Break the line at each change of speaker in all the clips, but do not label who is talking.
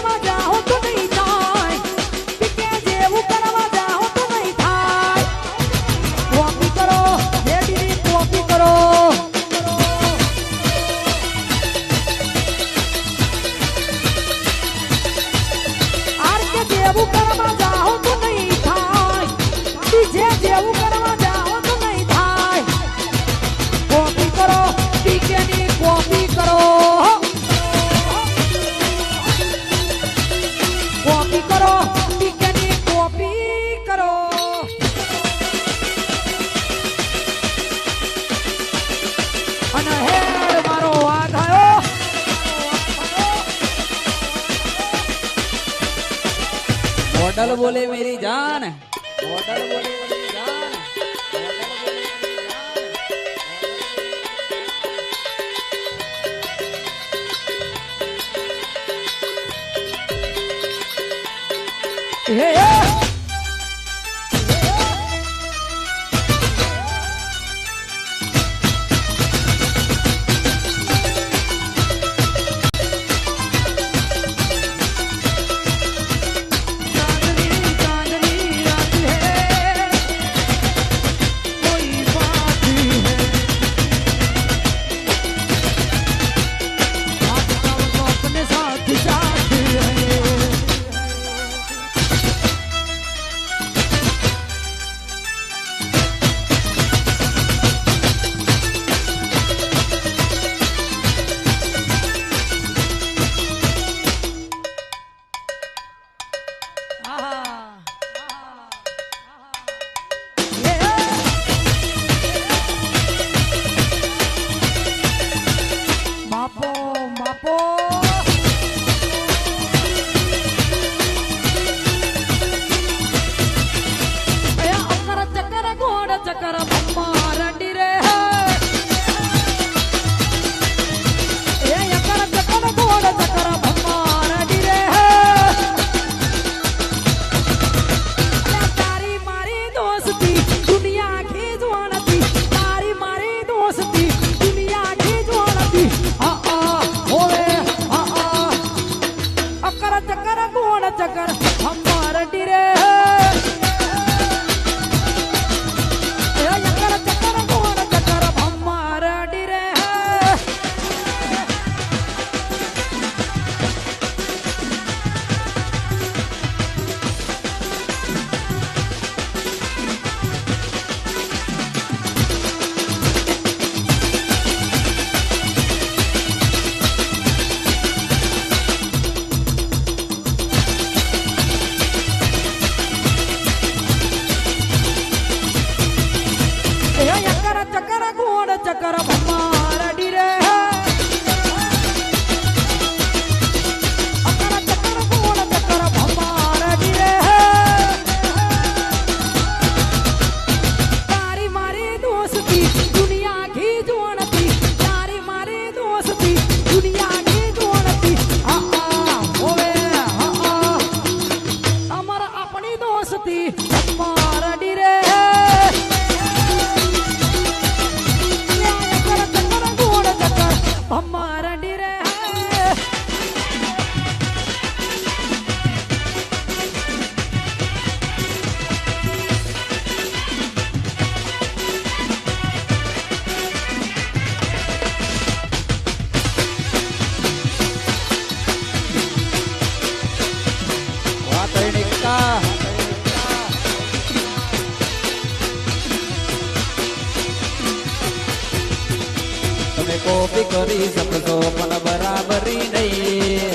કરવા જાઓ તો નહીં થાય પીકે જેવું કરવા જાઓ તો નહીં થાય કોપી કરો રેડીની કોપી કરો આર કે જેવું કરવા જાઓ તો નહીં થાય બીજે જેવું કરવા જાઓ તો નહીં થાય કોપી કરો પીકેની કોપી કરો કોપી કરો પીકેની કોપી કરો અને હેડ મારો વાઘ આવ્યો
मॉडल बोले मेरी जान मॉडल बोले मेरी जान
ચક્કર ભમ્મા રેડી રે અકર ચક્કર ગોળ ચક્કર ભમ્મા રેડી રે તારી મારી દોસ્તી દુનિયા ઘી જોણતી તારી મારી દોસ્તી દુનિયા ઘી જોણતી હા હોવે હા અમાર આપણી દોસ્તી ભમ્મા રેડી રે हमारा डिरे
કોપી કરી શકશો પણ બરાબરી નહીં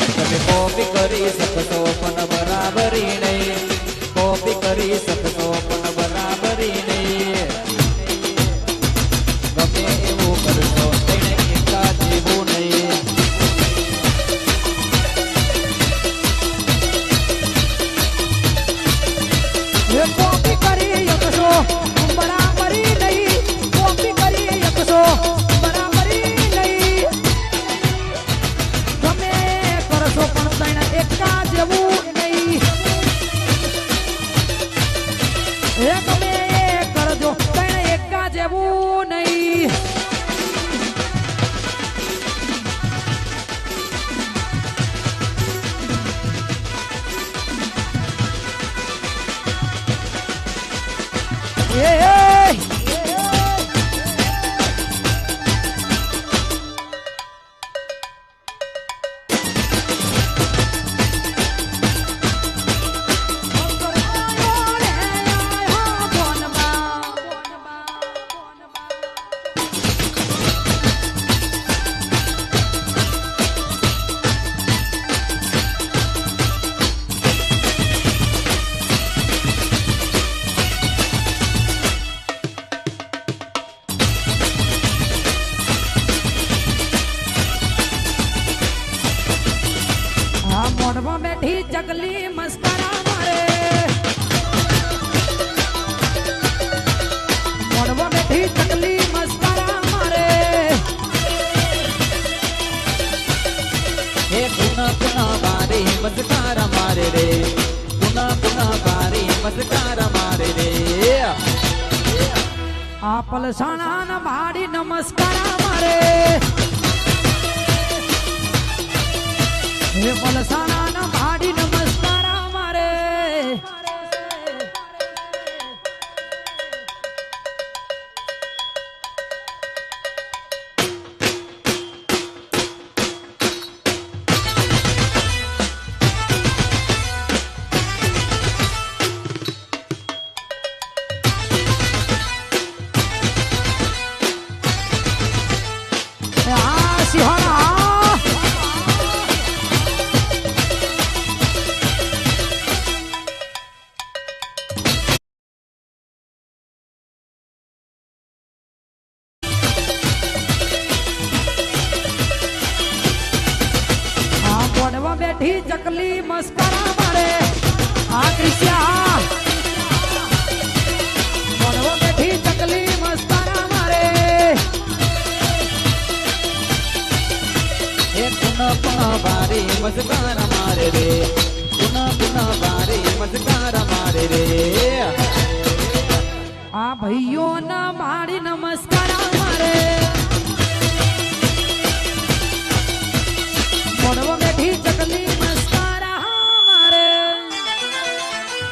તમે કોપી કરી શકશો પણ બરાબરી નહીં કોપી કરી શકશો પણ બરાબરી નહીં ગમે એવું કરશો તેને એકા જેવું નહીં
કોપી કરી શકશો બરાબરી નહીં કોપી કરી શકશો બરાબરી મોઢમાં બેઠી ચકલી મસ્કરા મારે મોઢમાં બેઠી ચકલી મસ્કરા મારે
હે પુના પુના બારી મસ્કાર મારે રે પુના પુના બારી મસ્કાર મારે રે
આ પલસાણા ના માડી નમસ્કાર મારે હે પલસાણા ના માડી નમસ્કાર મારે આ સિંહણા મોઢમાં બેઠી ચકલી મસ્કરા મારે આ ક્રિશ્યા મોઢમાં બેઠી ચકલી મસ્કરા મારે
હે પુના પુના બારી મસ્કાર મારે રે પુના પુના બારી મસ્કાર મારે રે
આ ભાઈઓ ના માડી નમસ્કાર મારે મોઢમાં બેઠી ચકલી મસ્કરા મારે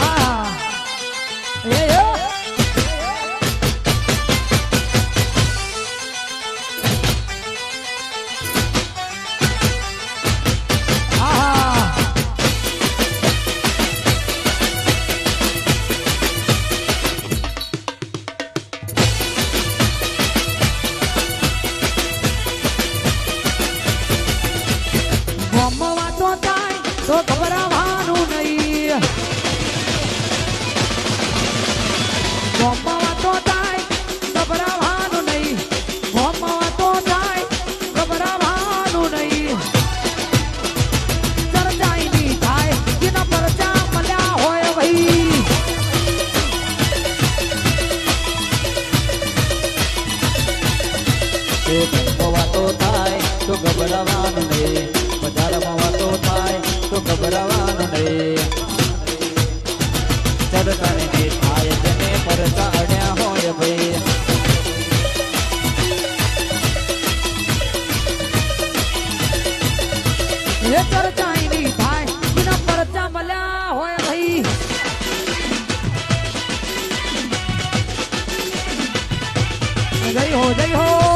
આ એ વાતો થાય તો ગભરાવાનું નહીં વાતો થાય ગભરાવાનું નહીં વાતો થાય ગભરાવાનું નહીં ચર્ચાઈ નહીં થાય જેના પરચા મળ્યા હોય ભાઈ
વાતો થાય તો ગભરાવાનું નહીં બજારમાં વાતો થાય તો ગભરાવાનું નહીં ચડતાને જે થાય તેને પર ચાડ્યા હોય ભાઈ
એ ચર્ચાઈ નહીં થાય જેના પરચા મળ્યા હોય ભાઈ જય હો